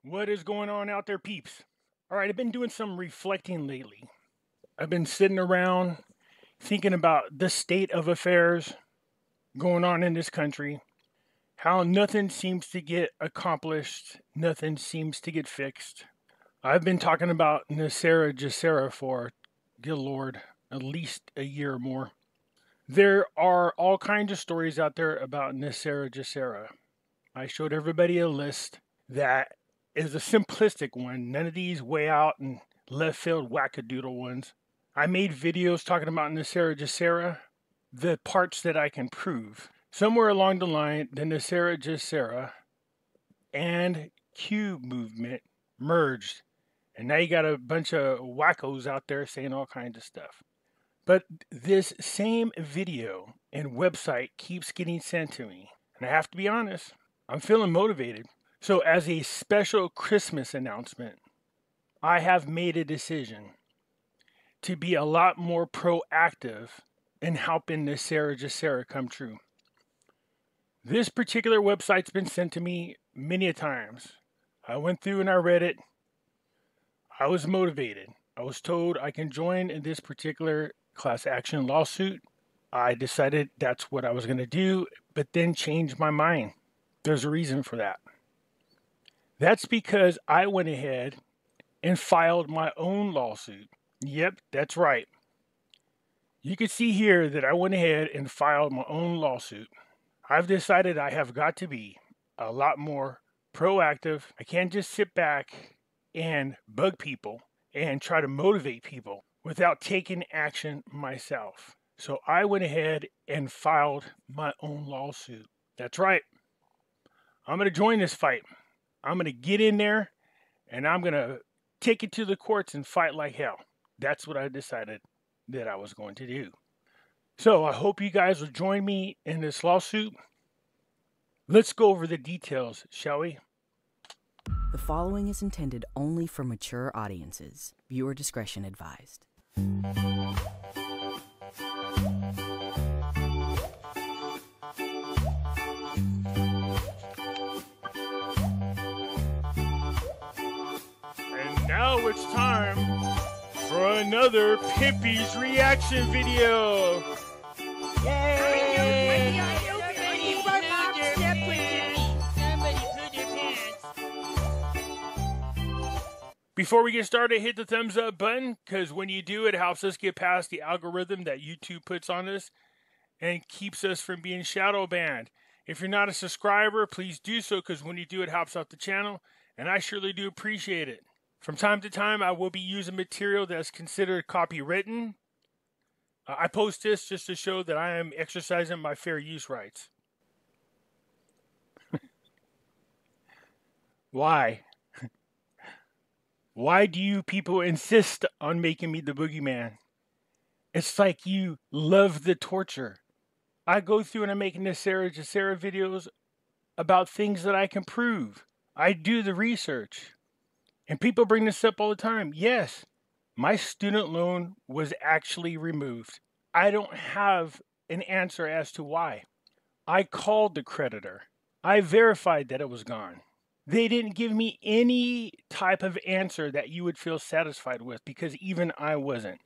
What is going on out there, peeps? All right, I've been doing some reflecting lately. I've been sitting around thinking about the state of affairs going on in this country, how nothing seems to get accomplished, nothing seems to get fixed. I've been talking about NESARA GESARA for, good Lord, at least a year or more. There are all kinds of stories out there about NESARA GESARA. I showed everybody a list that is a simplistic one. None of these way out and left field wackadoodle ones. I made videos talking about NESARA GESARA, the parts that I can prove. Somewhere along the line, the NESARA GESARA and Q movement merged. And now you got a bunch of wackos out there saying all kinds of stuff. But this same video and website keeps getting sent to me. And I have to be honest, I'm feeling motivated. So as a special Christmas announcement, I have made a decision to be a lot more proactive in helping NESARA GESARA come true. This particular website's been sent to me many a times. I went through and I read it. I was motivated. I was told I can join in this particular class action lawsuit. I decided that's what I was going to do, but then changed my mind. There's a reason for that. That's because I went ahead and filed my own lawsuit. Yep, that's right. You can see here that I went ahead and filed my own lawsuit. I've decided I have got to be a lot more proactive. I can't just sit back and bug people and try to motivate people without taking action myself. So I went ahead and filed my own lawsuit. That's right. I'm going to join this fight. I'm going to get in there and I'm going to take it to the courts and fight like hell. That's what I decided that I was going to do. So I hope you guys will join me in this lawsuit. Let's go over the details, shall we? The following is intended only for mature audiences. Viewer discretion advised. Now it's time for another Pimpy's reaction video. Yay! Before we get started, hit the thumbs up button, because when you do, it helps us get past the algorithm that YouTube puts on us and keeps us from being shadow banned. If you're not a subscriber, please do so, because when you do, it helps out the channel, and I surely do appreciate it. From time to time, I will be using material that's considered copywritten. I post this just to show that I am exercising my fair use rights. Why? Why do you people insist on making me the boogeyman? It's like you love the torture. I go through and I make NESARA GESARA videos about things that I can prove. I do the research. And people bring this up all the time. Yes, my student loan was actually removed. I don't have an answer as to why. I called the creditor. I verified that it was gone. They didn't give me any type of answer that you would feel satisfied with, because even I wasn't.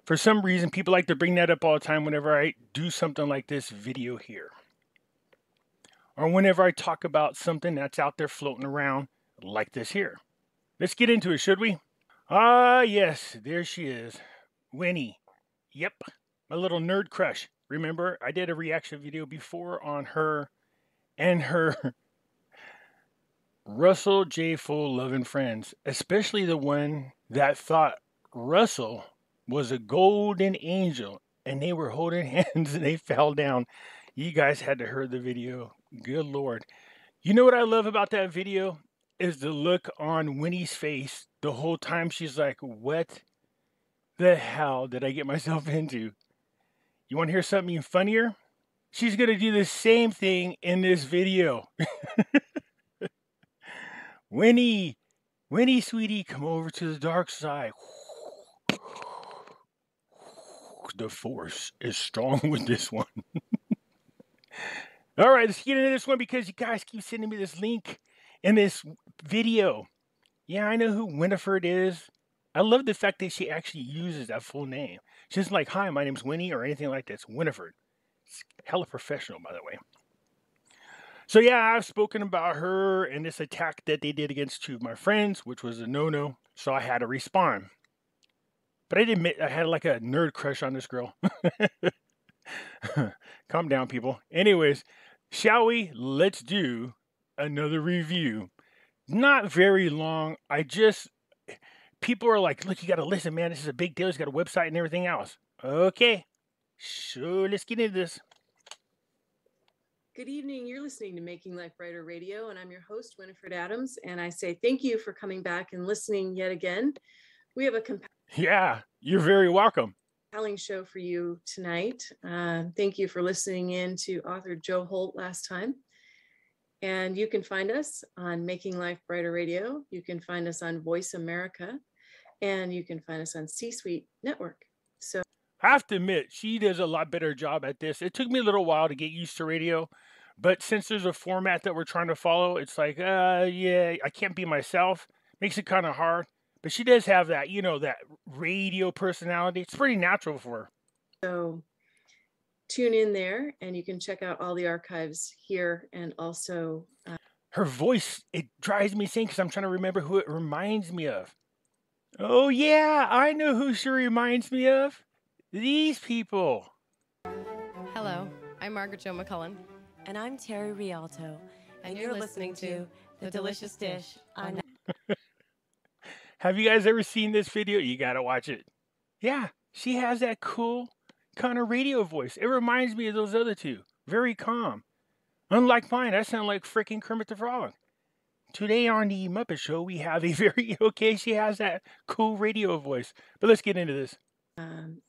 For some reason, people like to bring that up all the time whenever I do something like this video here. Or whenever I talk about something that's out there floating around like this here. Let's get into it, should we? Ah, yes, there she is. Winnie. Yep, my little nerd crush. Remember, I did a reaction video before on her and her Russell J. Full loving friends, especially the one that thought Russell was a golden angel and they were holding hands and they fell down. You guys had to hear the video. Good Lord. You know what I love about that video? Is the look on Winnie's face the whole time. She's like, what the hell did I get myself into? You want to hear something even funnier? She's going to do the same thing in this video. Winnie, sweetie, come over to the dark side. The force is strong with this one. All right, let's get into this one because you guys keep sending me this link and this video. Yeah, I know who Winifred is. I love the fact that she actually uses that full name. She's like, "Hi, my name's Winnie," or anything like that. It's Winifred. It's hella professional, by the way. So yeah, I've spoken about her and this attack that they did against two of my friends, which was a no-no. So I had to respond. But I didn't admit I had like a nerd crush on this girl. Calm down, people. Anyways, shall we? Let's do another review. Not very long. People are like, look, you got to listen, man. This is a big deal. He's got a website and everything else. Okay. So let's get into this. Good evening. You're listening to Making Life Brighter Radio, and I'm your host, Winifred Adams. And I say thank you for coming back and listening yet again. We have a Yeah, you're very welcome. compelling show for you tonight. Thank you for listening in to author Joe Holt last time. And you can find us on Making Life Brighter Radio. You can find us on Voice America, and you can find us on C-Suite Network. So I have to admit, she does a lot better job at this. It took me a little while to get used to radio, but since there's a format that we're trying to follow, it's like, yeah, I can't be myself. Makes it kind of hard. But she does have that, that radio personality. It's pretty natural for her. So tune in there, and you can check out all the archives here, and also her voice, it drives me insane because I'm trying to remember who it reminds me of. Oh yeah, I know who she reminds me of. These people. Hello, I'm Margaret Jo McCullen. And I'm Terry Rialto. And you're listening to The Delicious Dish on... Have you guys ever seen this video? You gotta watch it. Yeah, she has that cool kind of radio voice. It reminds me of those other two. Very calm. Unlike mine, I sound like freaking Kermit the Frog. Today on the Muppet Show, we have a she has that cool radio voice. But let's get into this.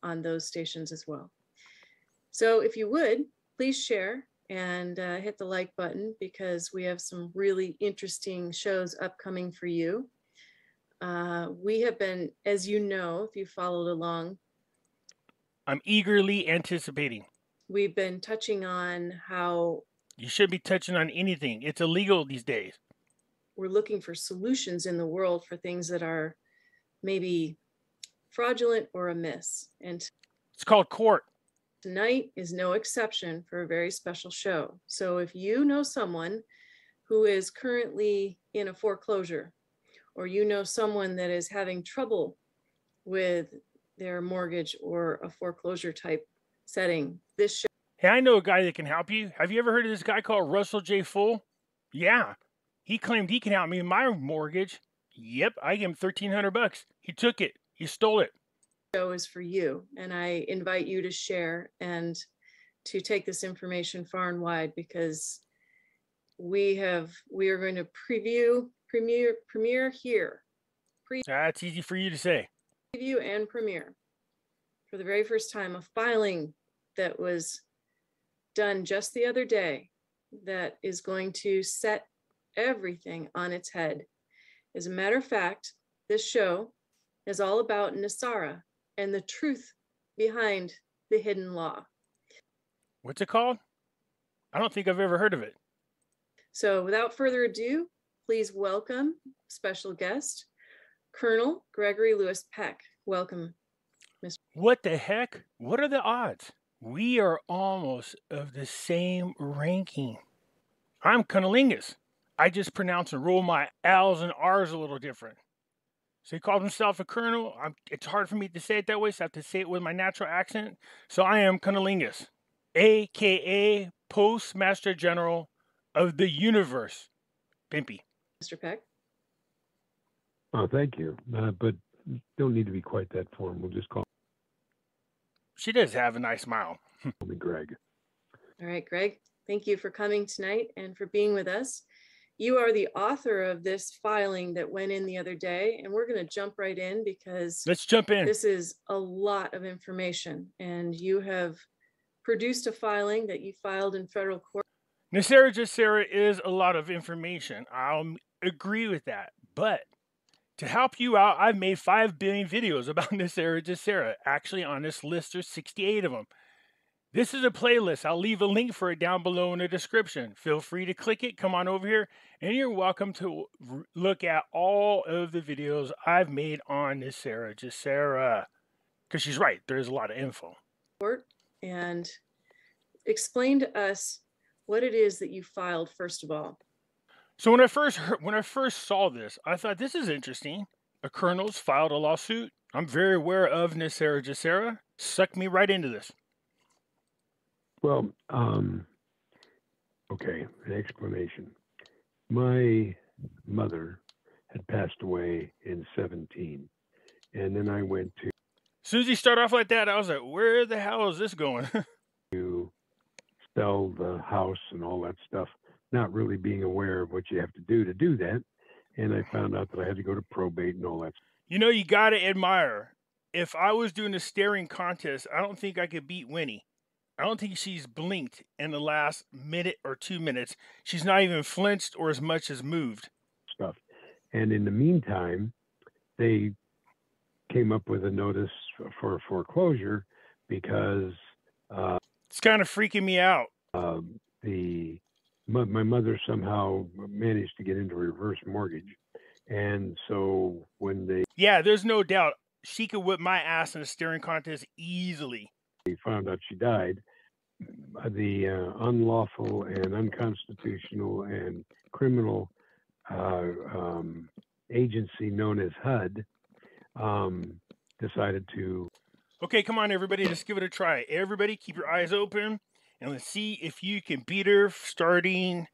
On those stations as well. So if you would, please share and hit the like button, because we have some really interesting shows upcoming for you. We have been, as you know, if you followed along, I'm eagerly anticipating. We've been touching on how you shouldn't be touching on anything. It's illegal these days. We're looking for solutions in the world for things that are maybe fraudulent or amiss. And it's called court. Tonight is no exception for a very special show. So if you know someone who is currently in a foreclosure, or you know someone that is having trouble with their mortgage or a foreclosure type setting, this show. Hey, I know a guy that can help you. Have you ever heard of this guy called Russell J. Full? Yeah. He claimed he can help me with my mortgage. Yep, I gave him $1,300. He took it. He stole it. Show is for you, and I invite you to share and to take this information far and wide, because we are going to premiere here. That's easy for you to say. Preview and premiere for the very first time a filing that was done just the other day that is going to set everything on its head. As a matter of fact, this show is all about NESARA and the truth behind the hidden law. What's it called? I don't think I've ever heard of it. So without further ado, please welcome special guest, Colonel Gregory Lewis Peck. Welcome, Mr. What the heck? What are the odds? We are almost of the same ranking. I'm cunnilingus. I just pronounce and roll my L's and R's a little different. So he called himself a colonel. It's hard for me to say it that way, so I have to say it with my natural accent. So I am cunnilingus, a.k.a. Postmaster General of the Universe. Pimpy. Mr. Peck. Oh, thank you. But don't need to be quite that formal. Just call She does have a nice smile. me Greg. All right, Greg, thank you for coming tonight and for being with us. You are the author of this filing that went in the other day, and we're going to jump right in because let's jump in. This is a lot of information, and you have produced a filing that you filed in federal court. NESARA GESARA is a lot of information. I'll agree with that. But to help you out, I've made 5 billion videos about NESARA GESARA. Actually, on this list, there's 68 of them. This is a playlist. I'll leave a link for it down below in the description. Feel free to click it. Come on over here, and you're welcome to look at all of the videos I've made on NESARA, GESARA. Because she's right. There's a lot of info. And explain to us what it is that you filed, first of all. So when I first saw this, I thought this is interesting. A colonel's filed a lawsuit. I'm very aware of NESARA, GESARA. Suck me right into this. Well, okay, an explanation. My mother had passed away in 17, and then I went to. As soon as you start off like that, I was like, where the hell is this going? to sell the house and all that stuff, not really being aware of what you have to do that. And I found out that I had to go to probate and all that. You know, you got to admire. If I was doing a staring contest, I don't think I could beat Winnie. I don't think she's blinked in the last minute or 2 minutes. She's not even flinched or as much as moved. Stuff. And in the meantime, they came up with a notice for foreclosure because it's kind of freaking me out. My mother somehow managed to get into reverse mortgage, and so when there's no doubt she could whip my ass in a staring contest easily. They found out she died. The unlawful and unconstitutional and criminal agency known as HUD decided to. Okay, come on, everybody. Let's give it a try. Everybody, keep your eyes open, and let's see if you can beat her starting.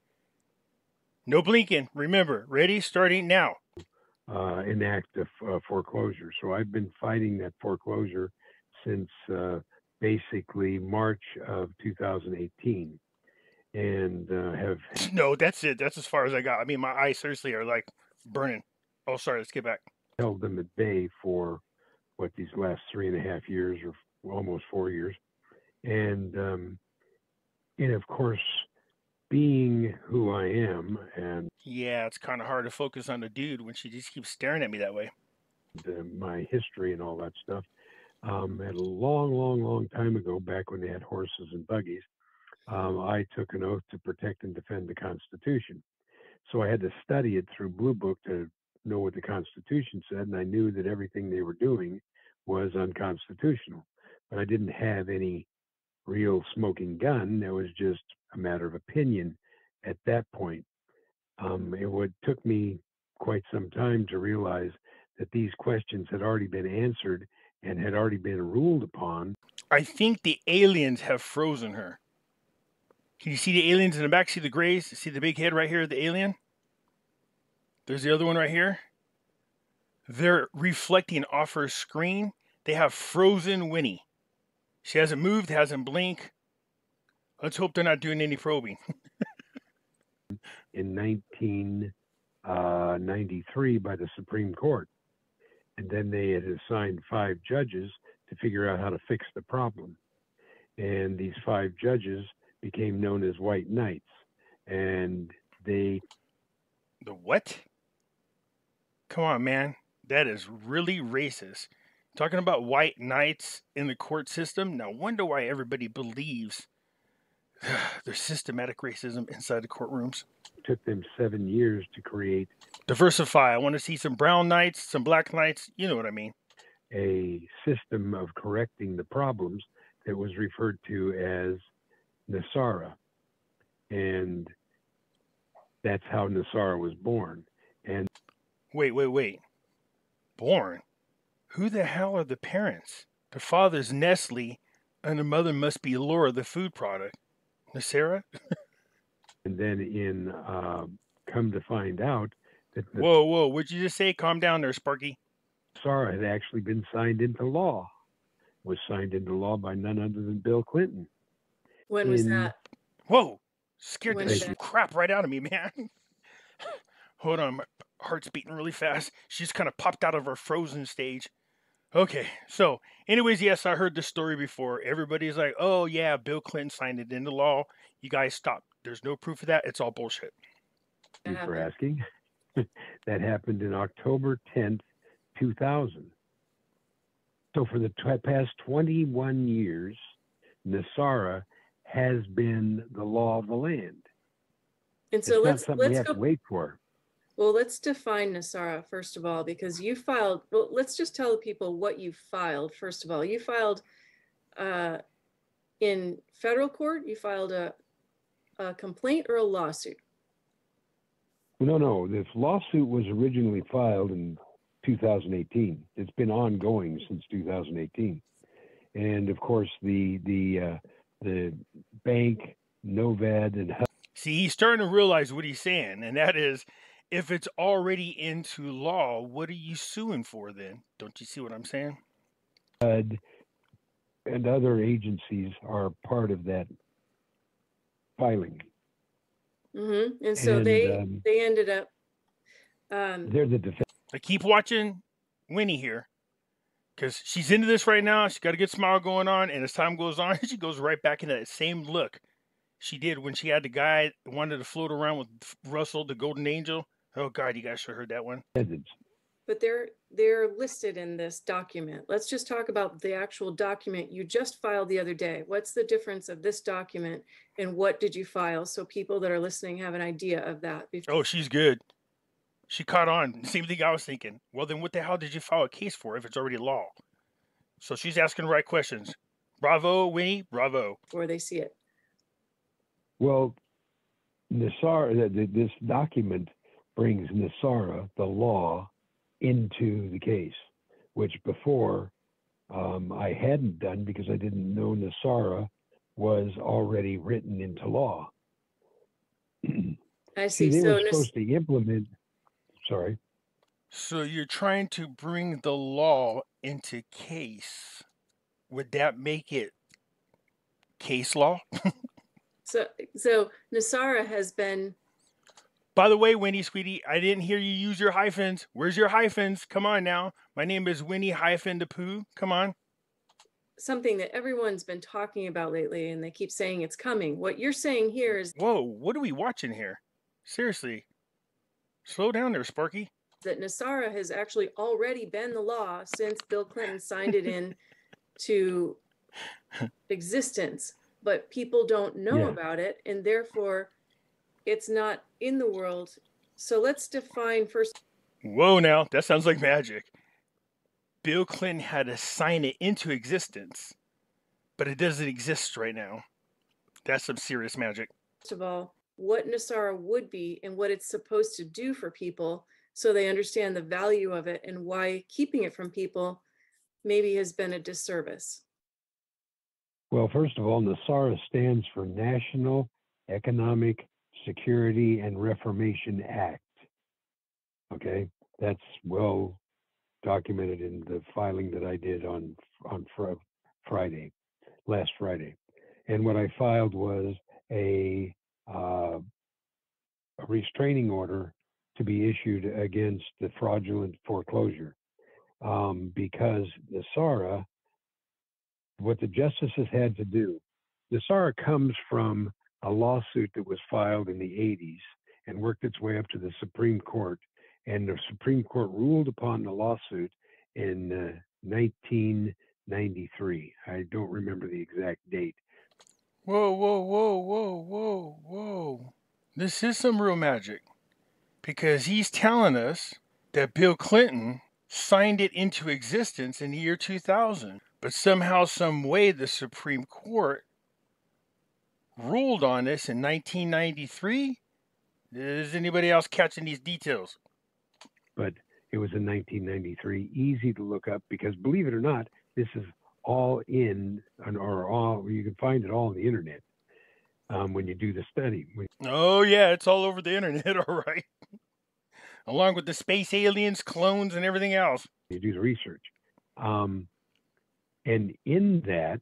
No blinking. Remember, ready? Starting now. Enact a foreclosure. So I've been fighting that foreclosure since basically March of 2018, and have. No, that's it. That's as far as I got. I mean, my eyes seriously are like burning. Oh, sorry. Let's get back. Held them at bay for these last 3.5 years or almost 4 years, and of course, being who I am, and yeah, it's kind of hard to focus on the dude when she just keeps staring at me that way. My history and all that stuff. At a long time ago, back when they had horses and buggies, I took an oath to protect and defend the Constitution. So I had to study it through Blue Book to know what the Constitution said, and I knew that everything they were doing was unconstitutional. But I didn't have any real smoking gun. It was just a matter of opinion at that point. It took me quite some time to realize that these questions had already been answered and had already been ruled upon. I think the aliens have frozen her. Can you see the aliens in the back? See the grays? See the big head right here, the alien? There's the other one right here. They're reflecting off her screen. They have frozen Winnie. She hasn't moved, hasn't blinked. Let's hope they're not doing any probing. In 1993 by the Supreme Court. And then they had assigned 5 judges to figure out how to fix the problem. And these 5 judges became known as White Knights. And they... The what? Come on, man. That is really racist. Talking about white knights in the court system. Now, wonder why everybody believes there's systematic racism inside the courtrooms. It took them 7 years to create. Diversify. I want to see some brown knights, some black knights. You know what I mean. A system of correcting the problems that was referred to as NESARA. And that's how NESARA was born. And wait. Born? Who the hell are the parents? The father's Nestle, and the mother must be Laura, the food product. NESARA? And then come to find out that... Whoa, what'd you just say? Calm down there, Sparky. NESARA had actually been signed into law. It was signed into law by none other than Bill Clinton. When was that? Whoa, scared the crap right out of me, man. Hold on, my heart's beating really fast. She just kind of popped out of her frozen stage. Okay, so anyways, yes, I heard this story before. Everybody's like, oh yeah, Bill Clinton signed it into law. You guys stop. There's no proof of that. It's all bullshit. Thank you for asking. That happened in October 10th, 2000. So for the past 21 years, NESARA has been the law of the land. And so It's not let's something we have go. to wait for. Well, let's define NESARA first of all, because you filed. Well, let's just tell the people what you filed. First of all, you filed in federal court. You filed a complaint or a lawsuit. No. This lawsuit was originally filed in 2018. It's been ongoing since 2018, and of course the bank, Novad, and See, he's starting to realize what he's saying, and that is, if it's already into law, what are you suing for then? Don't you see what I'm saying? HUD and other agencies are part of that filing. And so they ended up. They're the defense. I keep watching Winnie here, because she's into this right now. She's got a good smile going on, and as time goes on, she goes right back into that same look she did when she had the guy who wanted to float around with Russell, the golden angel. Oh God, you guys should have heard that one. But they're listed in this document. Let's just talk about the actual document you just filed the other day. What's the difference of this document and what did you file, so people that are listening have an idea of that? Oh, she's good. She caught on. Same thing I was thinking. Well, then what the hell did you file a case for if it's already law? So she's asking the right questions. Bravo, Winnie. Bravo. Before they see it. Well, NESARA, this document brings NESARA, the law, into the case, which before I hadn't done because I didn't know NESARA was already written into law. I see. They were supposed to implement. Sorry. So you're trying to bring the law into case. Would that make it case law? So NESARA has been. By the way, Winnie, sweetie, I didn't hear you use your hyphens. Where's your hyphens? Come on now. My name is Winnie hyphen the Pooh. Come on. Something that everyone's been talking about lately, and they keep saying it's coming. What you're saying here is. Whoa, what are we watching here? Seriously. Slow down there, Sparky. That NESARA has actually already been the law since Bill Clinton signed it into existence. But people don't know about it, and therefore it's not in the world. So let's define first. Whoa, now that sounds like magic. Bill Clinton had to sign it into existence, but it doesn't exist right now. That's some serious magic. First of all, what NESARA would be and what it's supposed to do for people, so they understand the value of it and why keeping it from people maybe has been a disservice. Well, first of all, NESARA stands for National Economic Security and Reformation Act. Okay, that's well documented in the filing that I did on last Friday. And what I filed was a restraining order to be issued against the fraudulent foreclosure because NESARA, what the justices had to do, NESARA comes from a lawsuit that was filed in the 80s and worked its way up to the Supreme Court. And the Supreme Court ruled upon the lawsuit in 1993. I don't remember the exact date. Whoa. This is some real magic. Because he's telling us that Bill Clinton signed it into existence in the year 2000. But somehow, some way, the Supreme Court ruled on this in 1993. Is anybody else catching these details? But it was in 1993. Easy to look up because, believe it or not, this is all you can find it all on the internet when you do the study. Oh, yeah, it's all over the internet, all right. Along with the space aliens, clones, and everything else. You do the research. And in that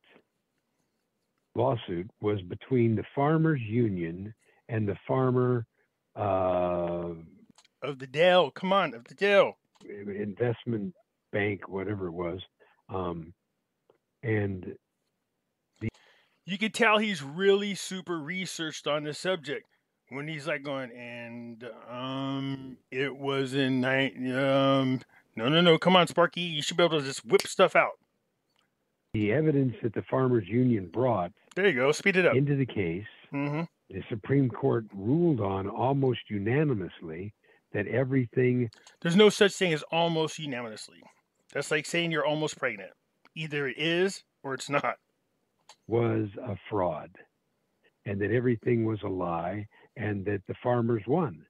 lawsuit was between the Farmers Union and the Farmer of the Dell. Come on, of the Dell. Investment Bank, whatever it was. And you could tell he's really super researched on the subject when he's like going, and it was in no, come on, Sparky, you should be able to just whip stuff out. The evidence that the Farmers Union brought There you go. Speed it up. into the case, the Supreme Court ruled on almost unanimously that everything There's no such thing as almost unanimously. That's like saying you're almost pregnant. Either it is or it's not. was a fraud, and that everything was a lie, and that the farmers won.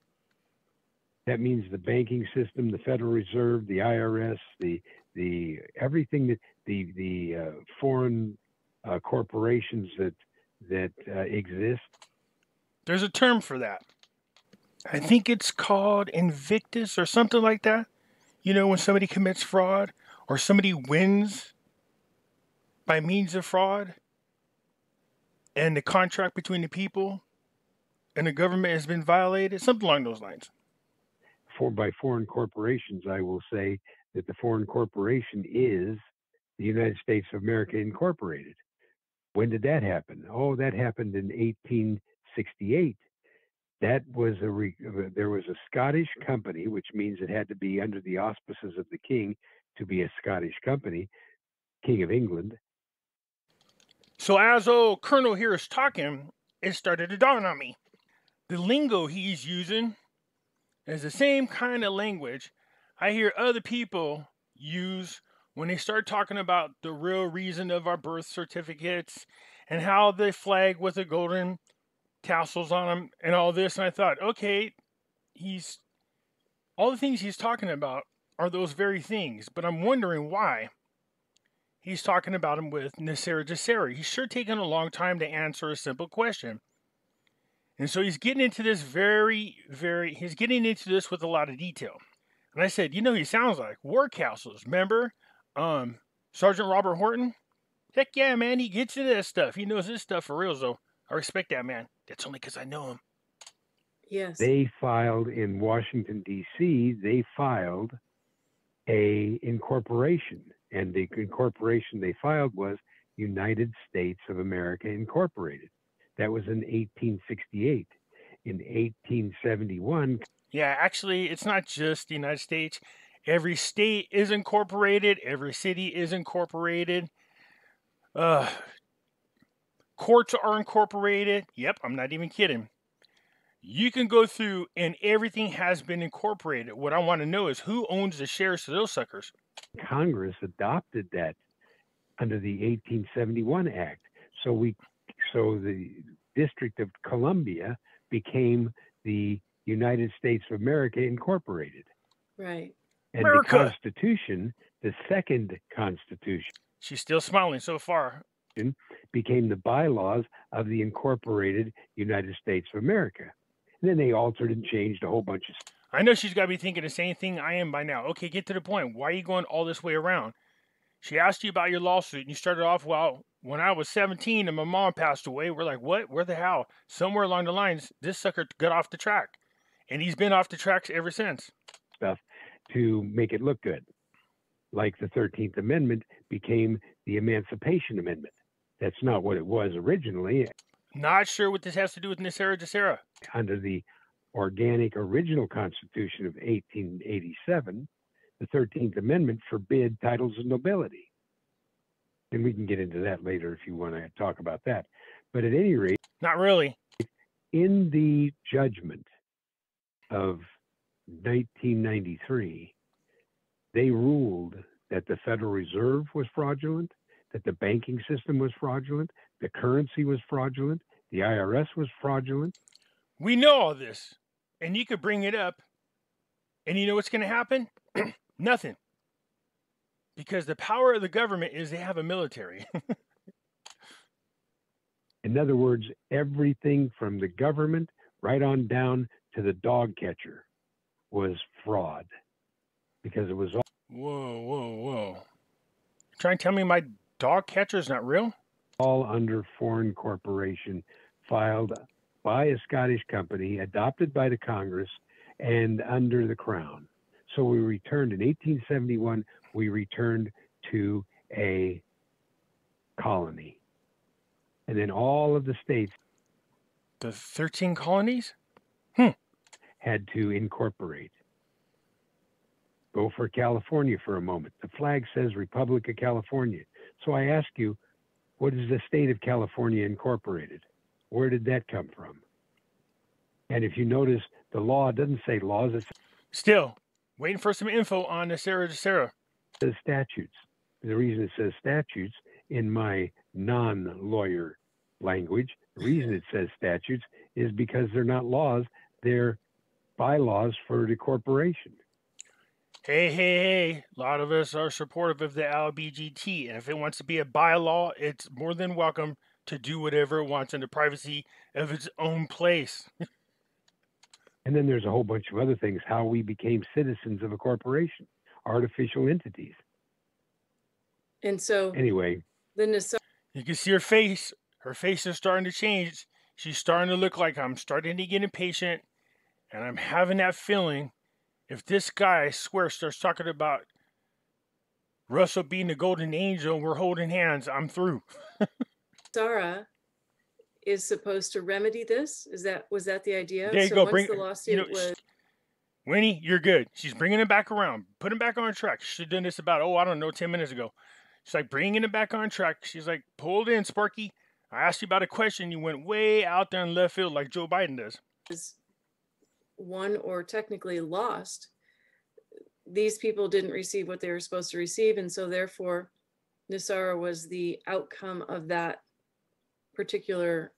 That means the banking system, the Federal Reserve, the IRS, the everything that the foreign corporations that exist. There's a term for that. I think it's called Invictus or something like that. You know, when somebody commits fraud or somebody wins by means of fraud, and the contract between the people and the government has been violated, something along those lines. By foreign corporations, I will say that the foreign corporation is the United States of America Incorporated. When did that happen? Oh, that happened in 1868. That was there was a Scottish company, which means it had to be under the auspices of the king to be a Scottish company, King of England. So as old Colonel here is talking, it started to dawn on me. The lingo he's using is the same kind of language I hear other people use when they start talking about the real reason of our birth certificates and how they flag with the golden tassels on them and all this. And I thought, okay, all the things he's talking about are those very things, but I'm wondering why he's talking about them with NESARA GESARA. He's sure taking a long time to answer a simple question. And so he's getting into this he's getting into this with a lot of detail. And I said, you know, he sounds like War Castles. Remember Sergeant Robert Horton? Heck yeah, man, he gets into that stuff. He knows this stuff for real, though. I respect that, man. That's only because I know him. Yes. They filed in Washington, D.C., they filed a incorporation. And the incorporation they filed was United States of America Incorporated. That was in 1868. In 1871. Yeah, actually, it's not just the United States. Every state is incorporated. Every city is incorporated. Courts are incorporated. Yep, I'm not even kidding. You can go through and everything has been incorporated. What I want to know is who owns the shares to those suckers? Congress adopted that under the 1871 Act. So the District of Columbia became the United States of America Incorporated. Right. And America. The Constitution, the second Constitution. She's still smiling so far. Became the bylaws of the Incorporated United States of America. And then they altered and changed a whole bunch of stuff. I know she's got to be thinking the same thing I am by now. Okay, get to the point. Why are you going all this way around? She asked you about your lawsuit, and you started off, well, when I was 17 and my mom passed away. We're like, what? Where the hell? Somewhere along the lines, this sucker got off the track. And he's been off the tracks ever since. Stuff to make it look good. Like the 13th Amendment became the Emancipation Amendment. That's not what it was originally. Not sure what this has to do with NESARA GESARA. Under the organic original Constitution of 1887, the 13th Amendment forbid titles of nobility. And we can get into that later if you want to talk about that. But at any rate, not really. In the judgment of 1993, they ruled that the Federal Reserve was fraudulent, that the banking system was fraudulent, the currency was fraudulent, the IRS was fraudulent. We know all this, and you could bring it up, and you know what's going to happen? Nothing. Because the power of the government is they have a military. In other words, everything from the government right on down to the dog catcher was fraud. Because it was all... Whoa. You're trying to tell me my dog catcher is not real? All under foreign corporation, filed by a Scottish company, adopted by the Congress, and under the Crown. So we returned in 1871, we returned to a colony. And then all of the states, the 13 colonies, had to incorporate. Go for California for a moment. The flag says Republic of California. So I ask you, what is the state of California Incorporated? Where did that come from? And if you notice, the law doesn't say laws, it Still, waiting for some info on NESARA GESARA. says statutes. The reason it says statutes in my non-lawyer language, the reason it says statutes is because they're not laws, they're bylaws for the corporation. Hey. A lot of us are supportive of the LBGT, and if it wants to be a bylaw, it's more than welcome to do whatever it wants in the privacy of its own place. And then there's a whole bunch of other things, how we became citizens of a corporation, artificial entities. And so Anyway, the NESARA You can see her face. Her face is starting to change. She's starting to look like I'm starting to get impatient, and I'm having that feeling if this guy, I swear, starts talking about Russell being the golden angel, we're holding hands, I'm through. is supposed to remedy this. Was that the idea? There you so go. once the lawsuit was Winnie, you're good. She's bringing it back around. Put him back on track. She's done this about, 10 minutes ago. She's like, bringing it back on track. She's like, pulled in, Sparky. I asked you about a question. You went way out there in left field like Joe Biden does. won or technically lost, these people didn't receive what they were supposed to receive. And so therefore, NESARA was the outcome of that particular.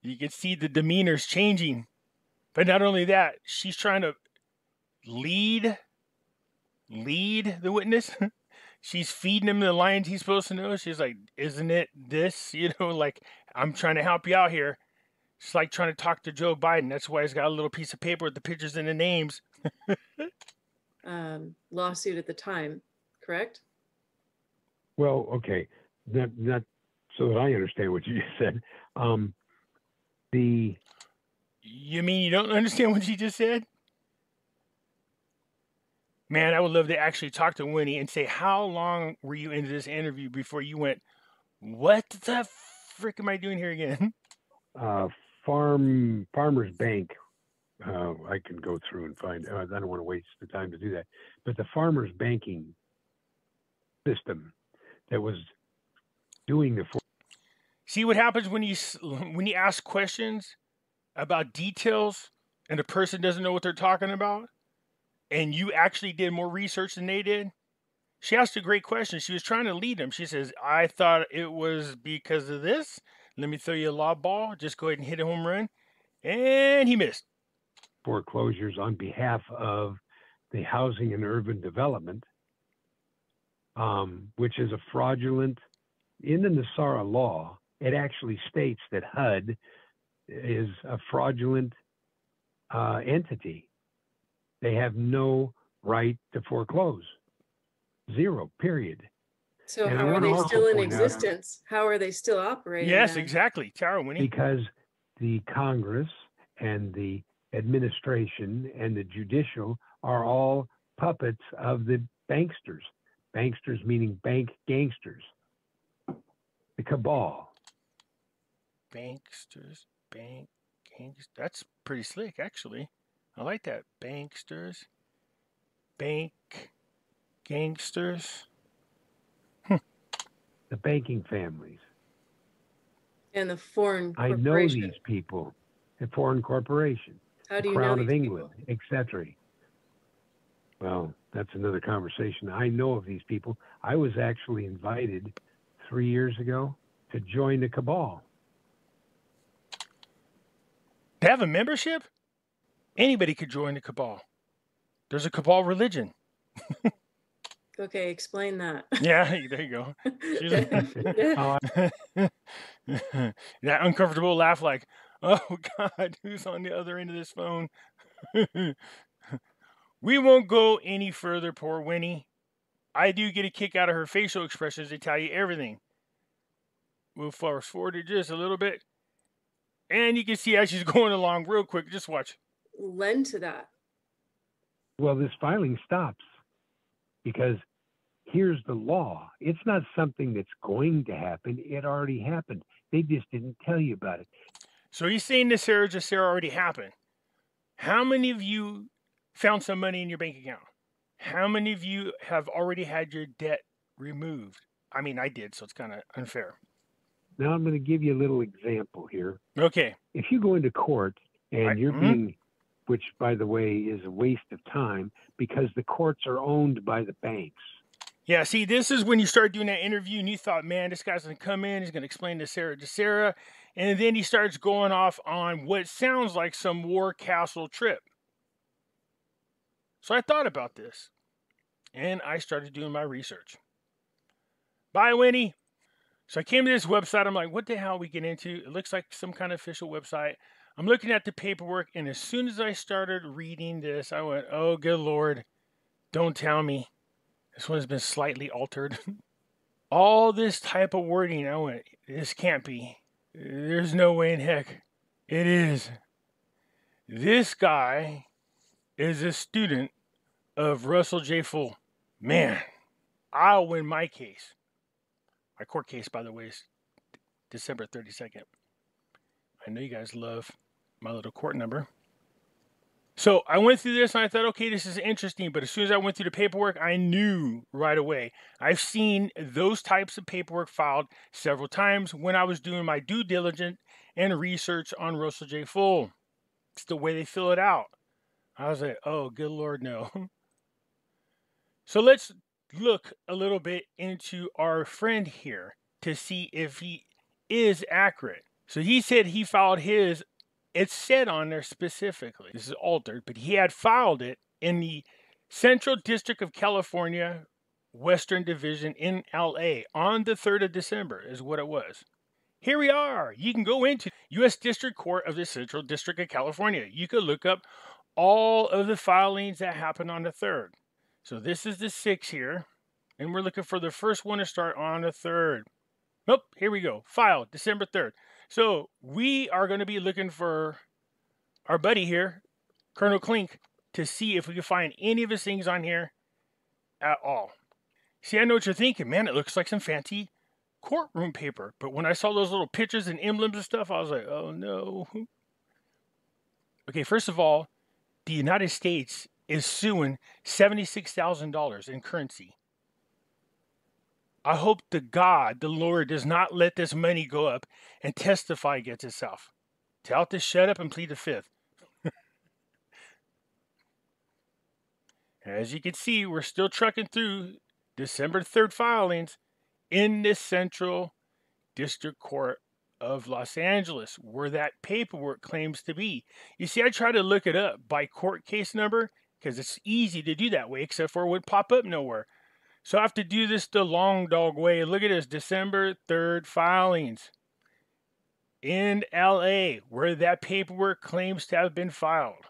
You can see the demeanor's changing. But not only that, she's trying to lead the witness. She's feeding him the lines he's supposed to know. She's like, isn't it this? Like, I'm trying to help you out here. It's like trying to talk to Joe Biden. That's why he's got a little piece of paper with the pictures and the names. Lawsuit at the time, correct? well, okay, not so that I understand what you just said. You mean you don't understand what she just said? Man, I would love to actually talk to Winnie and say, how long were you into this interview before you went, what the frick am I doing here again? Farmers Bank, I can go through and find, I don't want to waste the time to do that, but the farmers banking system that was doing the. See what happens when you ask questions about details and the person doesn't know what they're talking about, and you actually did more research than they did? She asked a great question. She was trying to lead them. She says, I thought it was because of this. Let me throw you a lob ball. Just go ahead and hit a home run. And he missed. Foreclosures on behalf of the Housing and Urban Development, which is a fraudulent, in the NESARA law, it actually states that HUD is a fraudulent entity. They have no right to foreclose. Zero, period. So And I how are wanna they also still in point out- existence? How are they still operating? Yes, then? exactly. Tara, Winnie. Because the Congress and the administration and the judicial are all puppets of the banksters. Banksters meaning bank gangsters. The cabal. Banksters, bank gangsters. That's pretty slick, actually. I like that. Banksters, bank gangsters. The banking families. And the foreign I know corporation. these people. The foreign corporation. How do the you Crown know of these England, etc. Well, that's another conversation. I know of these people. I was actually invited 3 years ago to join the cabal. They have a membership? Anybody could join the cabal. There's a cabal religion. people? Okay, explain that. Yeah, there you go. That uncomfortable laugh like, oh God, who's on the other end of this phone? We won't go any further, poor Winnie. I do get a kick out of her facial expressions. They tell you everything. We'll fast forward it just a little bit. And you can see how she's going along real quick. Just watch. Lend to that. Well, this filing stops because here's the law. It's not something that's going to happen. It already happened. They just didn't tell you about it. So he's saying NESARA GESARA already happened. How many of you found some money in your bank account? How many of you have already had your debt removed. I mean, I did, so it's kind of unfair. Now I'm going to give you a little example here. Okay. If you go into court and you're being, which by the way is a waste of time because the courts are owned by the banks. Yeah, see, this is when you start doing that interview and you thought, man, this guy's going to come in, he's going to explain GESARA, and then he starts going off on what sounds like some war castle trip. So I thought about this, and I started doing my research. Bye, Winnie. So I came to this website. I'm like, what the hell are we get into? It looks like some kind of official website. I'm looking at the paperwork, and as soon as I started reading this, I went, oh, good Lord, don't tell me. This one has been slightly altered. All this type of wording, I went, this can't be. There's no way in heck. It is. This guy is a student of Russell J. Full. Man, I'll win my case. My court case, by the way, is December 32nd. I know you guys love my little court number. So I went through this and I thought, okay, this is interesting. But as soon as I went through the paperwork, I knew right away. I've seen those types of paperwork filed several times when I was doing my due diligence and research on Russell J. Full. It's the way they fill it out. I was like, oh, good Lord, no. So let's look a little bit into our friend here to see if he is accurate. So he said he filed his. It said on there specifically, this is altered, but he had filed it in the Central District of California, Western Division in LA on the 3rd of December is what it was. Here we are. You can go into U.S. District Court of the Central District of California. You could look up all of the filings that happened on the 3rd. So this is the 6th here, and we're looking for the first one to start on the 3rd. Nope, here we go. Filed December 3rd. So we are going to be looking for our buddy here, Colonel Klink, to see if we can find any of his things on here at all. See, I know what you're thinking. Man, it looks like some fancy courtroom paper. But when I saw those little pictures and emblems and stuff, I was like, oh no. Okay, first of all, the United States is suing $76,000 in currency. I hope to God the Lord does not let this money go up and testify against itself. Tell it to shut up and plead the 5th. As you can see, we're still trucking through December 3rd filings in the Central District Court of Los Angeles, where that paperwork claims to be. You see, I try to look it up by court case number because it's easy to do that way, except for it would pop up nowhere. So I have to do this the long dog way. Look at this, December 3rd filings in LA, where that paperwork claims to have been filed.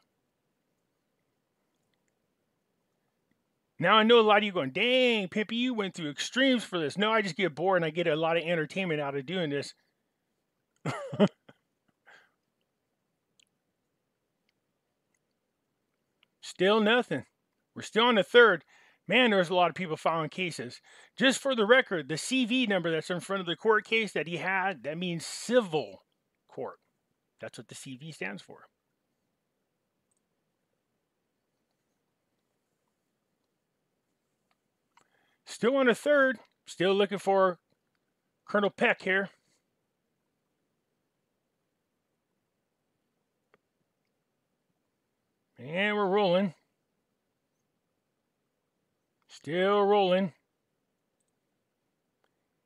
Now I know a lot of you going, dang, Pimpy, you went through extremes for this. No, I just get bored and I get a lot of entertainment out of doing this. Still nothing. We're still on the 3rd. Man, there's a lot of people filing cases. Just for the record, the CV number that's in front of the court case that he had, that means civil court. That's what the CV stands for. Still on the 3rd. Still looking for Colonel Peck here. And we're rolling. Still rolling.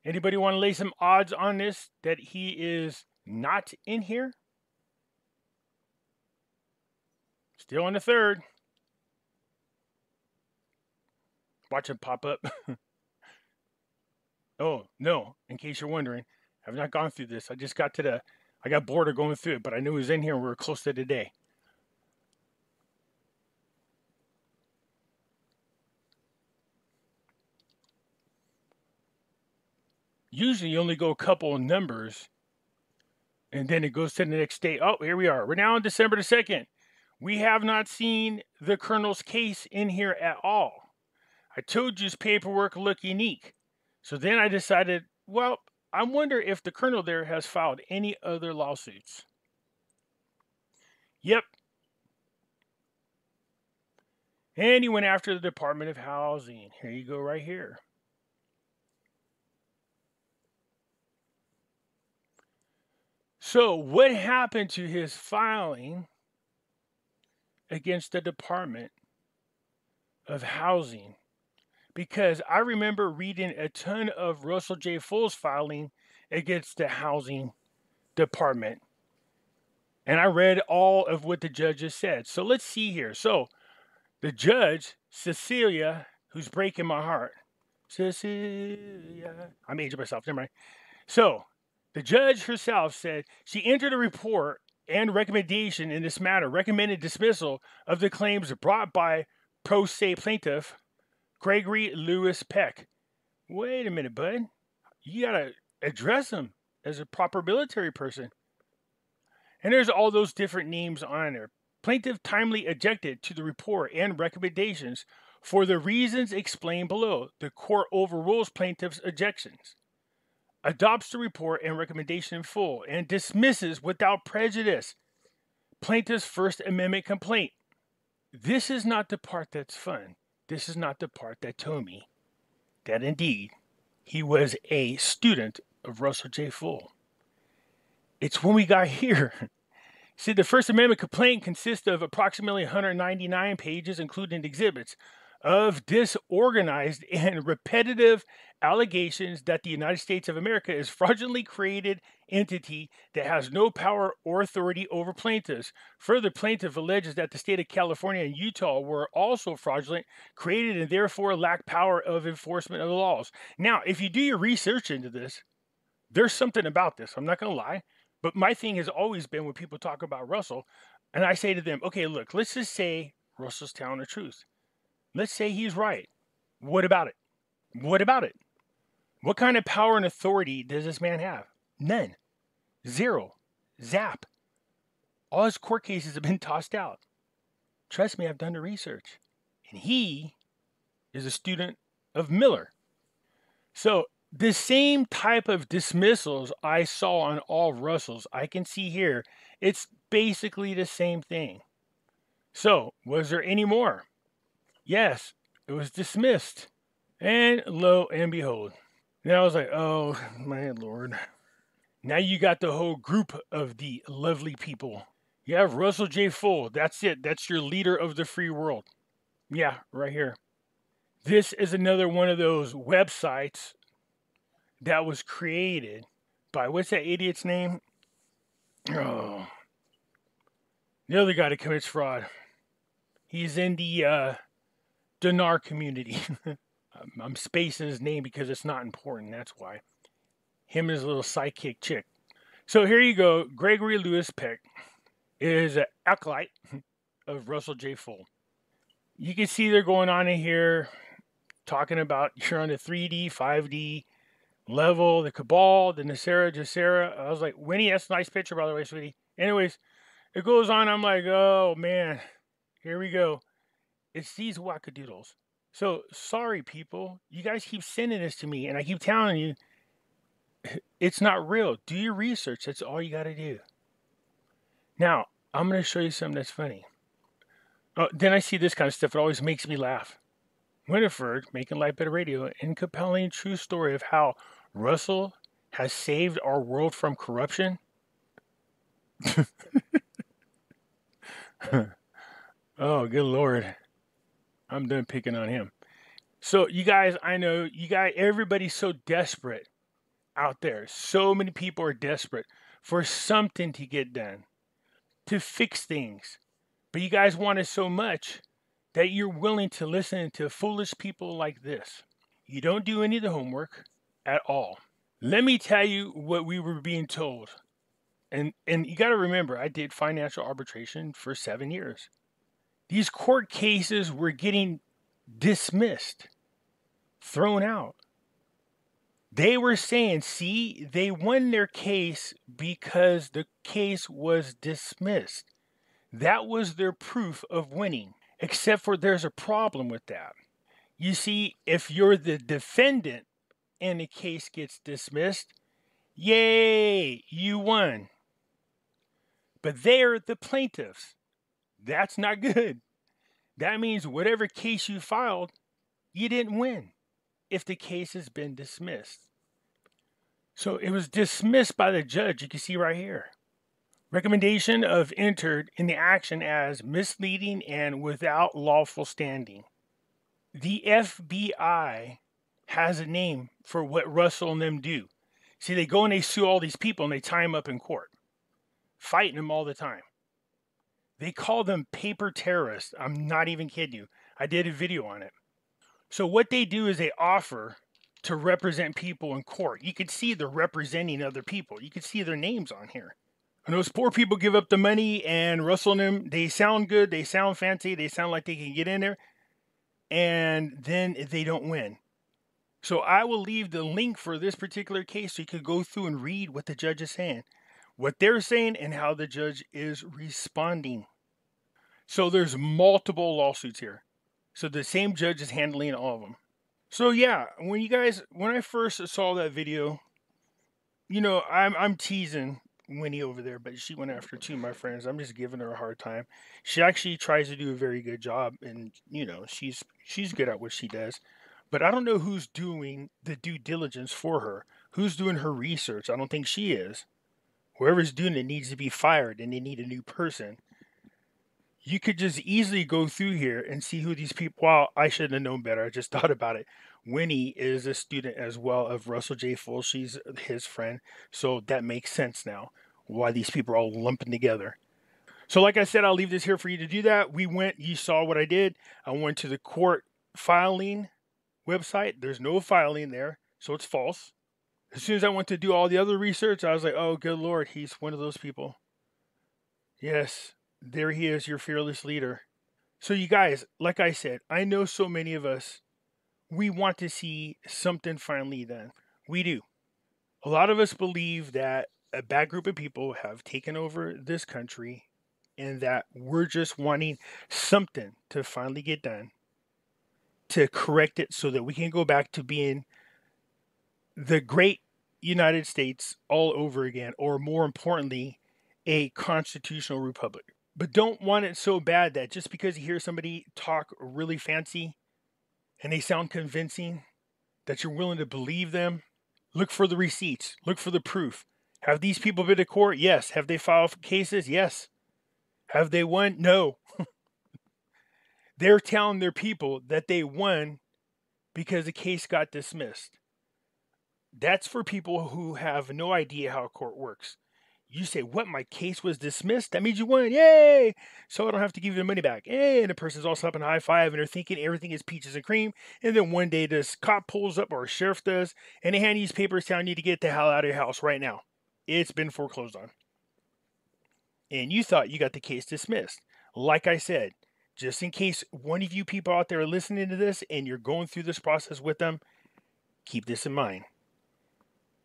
Anybody want to lay some odds on this that he is not in here? Still on the 3rd. Watch him pop up. Oh, no. In case you're wondering, I've not gone through this. I just got to I got bored of going through it, but I knew he was in here and we were close to today. Usually you only go a couple of numbers and then it goes to the next day. Oh, here we are. We're now on December the 2nd. We have not seen the Colonel's case in here at all. I told you his paperwork looked unique. So then I decided, well, I wonder if the Colonel there has filed any other lawsuits. Yep. And he went after the Department of Housing. Here you go right here. So what happened to his filing against the Department of Housing? Because I remember reading a ton of Russell J. Full's filing against the Housing Department. And I read all of what the judges said. So let's see here. So the judge, Cecilia, who's breaking my heart. Cecilia. I'm aging myself, never mind. So the judge herself said she entered a report and recommendation in this matter, recommended dismissal of the claims brought by pro se plaintiff Gregory Lewis Peck. Wait a minute, bud. You got to address him as a proper military person. And there's all those different names on there. Plaintiff timely objected to the report and recommendations for the reasons explained below. The court overrules plaintiff's objections, adopts the report and recommendation in full, and dismisses without prejudice plaintiff's First Amendment complaint. This is not the part that's fun. This is not the part that told me that indeed he was a student of Russell J. Full. It's when we got here. See, the First Amendment complaint consists of approximately 199 pages, including exhibits, of disorganized and repetitive allegations that the United States of America is fraudulently created entity that has no power or authority over plaintiffs. Further, plaintiff alleges that the state of California and Utah were also fraudulent, created, and therefore lack power of enforcement of the laws. Now, if you do your research into this, there's something about this. I'm not going to lie. But my thing has always been when people talk about Russell, and I say to them, okay, look, let's just say Russell's telling the truth. Let's say he's right. What about it? What about it? What kind of power and authority does this man have? None. Zero. Zap. All his court cases have been tossed out. Trust me, I've done the research. And he is a student of Miller. So the same type of dismissals I saw on all Russells, I can see here. It's basically the same thing. So, was there any more? Yes, it was dismissed. And lo and behold. Then I was like, oh, my Lord. Now you got the whole group of the lovely people. You have Russell J. Full. That's it. That's your leader of the free world. Yeah, right here. This is another one of those websites that was created by, what's that idiot's name? Oh, the other guy that commits fraud. He's in the dinar community. I'm spacing his name because it's not important. That's why. Him and his little sidekick chick. So here you go. Gregory Lewis Peck is an acolyte of Russell J. Full. You can see they're going on in here talking about you're on the 3D, 5D level, the cabal, the NESARA, GESARA. I was like, Winnie, that's a nice picture, by the way, sweetie. Anyways, it goes on. I'm like, oh, man, here we go. It's these wackadoodles. So, sorry, people. You guys keep sending this to me, and I keep telling you, it's not real. Do your research. That's all you got to do. Now, I'm going to show you something that's funny. Then I see this kind of stuff. It always makes me laugh. Winifred, Making Life Better Radio, and compelling true story of how Russell has saved our world from corruption. Oh, good Lord. I'm done picking on him. So, you guys, I know, everybody's so desperate out there. So many people are desperate for something to get done, to fix things. But you guys want it so much that you're willing to listen to foolish people like this. You don't do any of the homework at all. Let me tell you what we were being told. And you got to remember, I did financial arbitration for 7 years. These court cases were getting dismissed, thrown out. They were saying, see, they won their case because the case was dismissed. That was their proof of winning, except for there's a problem with that. You see, if you're the defendant and the case gets dismissed, yay, you won. But they're the plaintiffs. That's not good. That means whatever case you filed, you didn't win if the case has been dismissed. So it was dismissed by the judge. You can see right here. Recommendation of entered in the action as misleading and without lawful standing. The FBI has a name for what Russell and them do. See, they go and they sue all these people and they tie them up in court, fighting them all the time. They call them paper terrorists. I'm not even kidding you. I did a video on it. So what they do is they offer to represent people in court. You can see they're representing other people. You can see their names on here. And those poor people give up the money, and Russell and them, they sound good, they sound fancy, they sound like they can get in there, and then they don't win. So I will leave the link for this particular case so you can go through and read what the judge is saying, what they're saying, and how the judge is responding. So there's multiple lawsuits here. So the same judge is handling all of them. So yeah, when I first saw that video, you know, I'm teasing Winnie over there, but she went after two of my friends. I'm just giving her a hard time. She actually tries to do a very good job, and you know, she's good at what she does. But I don't know who's doing the due diligence for her. Who's doing her research? I don't think she is. Whoever's doing it needs to be fired, and they need a new person. You could just easily go through here and see who these people. Well, I should have known better. I just thought about it. Winnie is a student as well of Russell J. Full. She's his friend. So that makes sense now why these people are all lumping together. So like I said, I'll leave this here for you to do that. You saw what I did. I went to the court filing website. There's no filing there, so it's false. As soon as I went to do all the other research, I was like, oh, good Lord, he's one of those people. Yes, there he is, your fearless leader. So you guys, like I said, I know so many of us, we want to see something finally done. We do. A lot of us believe that a bad group of people have taken over this country and that we're just wanting something to finally get done to correct it so that we can go back to being the great United States all over again, or more importantly, a constitutional republic. But don't want it so bad that just because you hear somebody talk really fancy and they sound convincing, that you're willing to believe them. Look for the receipts. Look for the proof. Have these people been to court? Yes. Have they filed cases? Yes. Have they won? No. They're telling their people that they won because the case got dismissed. That's for people who have no idea how a court works. You say, what, my case was dismissed? That means you won. Yay! So I don't have to give you the money back. Hey, and the person's all up in high five and they're thinking everything is peaches and cream. And then one day this cop pulls up, or a sheriff does, and they hand you these papers telling you to get the hell out of your house right now. It's been foreclosed on. And you thought you got the case dismissed. Like I said, just in case one of you people out there are listening to this and you're going through this process with them, keep this in mind.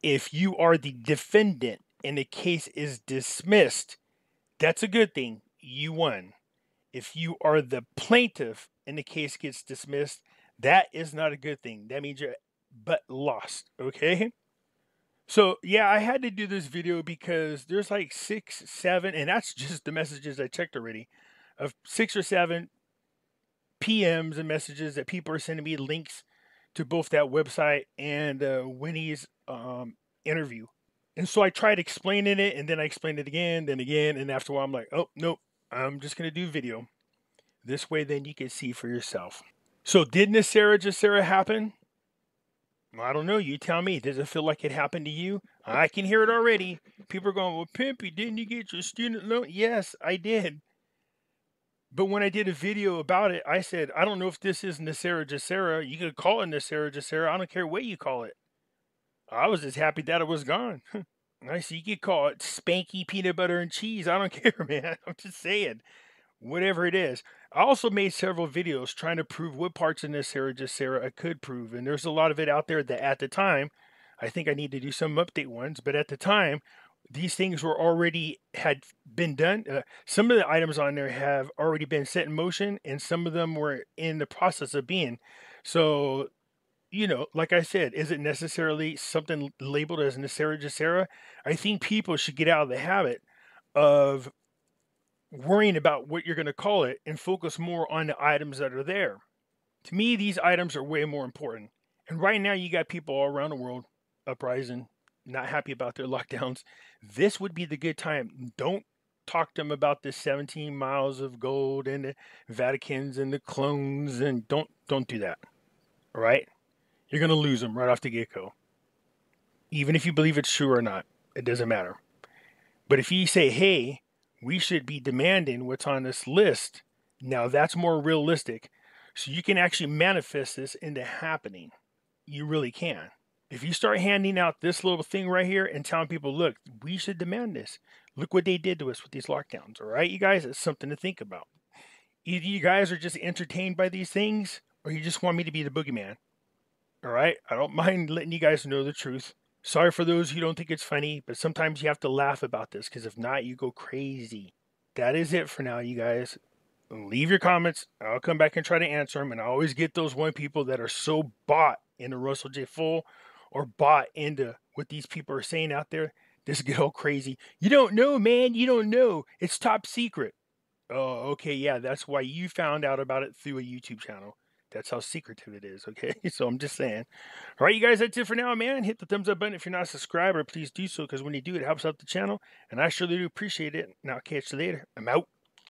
If you are the defendant and the case is dismissed, that's a good thing. You won. If you are the plaintiff and the case gets dismissed, that is not a good thing. That means you're but lost. Okay? So, yeah, I had to do this video because there's like 6, 7, and that's just the messages I checked already, of 6 or 7 PMs and messages that people are sending me links to both that website and Winnie's interview. And so I tried explaining it, and then I explained it again, and after a while I'm like, oh, nope, I'm just going to do video. This way then you can see for yourself. So did NESARA happen? Well, I don't know. You tell me. Does it feel like it happened to you? I can hear it already. People are going, well, Pimpy, didn't you get your student loan? Yes, I did. But when I did a video about it, I said, I don't know if this is NESARA. You could call it NESARA. I don't care what you call it. I was just happy that it was gone. I see you could call it Spanky Peanut Butter and Cheese. I don't care, man. I'm just saying. Whatever it is. I also made several videos trying to prove what parts of NESARA I could prove. And there's a lot of it out there that at the time, I think I need to do some update ones. But at the time, these things had been done. Some of the items on there have already been set in motion, and some of them were in the process of being. So, you know, like I said, is it necessarily something labeled as NESARA? I think people should get out of the habit of worrying about what you're going to call it and focus more on the items that are there. To me, these items are way more important. And right now, you got people all around the world uprising, not happy about their lockdowns. This would be the good time. Don't talk to them about the 17 miles of gold and the Vaticans and the clones, and don't do that. All right? You're going to lose them right off the get-go. Even if you believe it's true or not, it doesn't matter. But if you say, hey, we should be demanding what's on this list, now that's more realistic. So you can actually manifest this into happening. You really can. If you start handing out this little thing right here and telling people, look, we should demand this. Look what they did to us with these lockdowns, all right, you guys? It's something to think about. Either you guys are just entertained by these things, or you just want me to be the boogeyman, all right? I don't mind letting you guys know the truth. Sorry for those who don't think it's funny, but sometimes you have to laugh about this, because if not, you go crazy. That is it for now, you guys. Leave your comments. I'll come back and try to answer them, and I always get those one people that are so bought into Russell J. Full or bought into what these people are saying out there. This get all crazy. You don't know, man. You don't know. It's top secret. Oh, okay. Yeah, that's why you found out about it through a YouTube channel. That's how secretive it is, okay? So I'm just saying. All right, you guys, that's it for now, man. Hit the thumbs up button if you're not a subscriber. Please do so, because when you do, it helps out the channel, and I surely do appreciate it. And I'll catch you later. I'm out.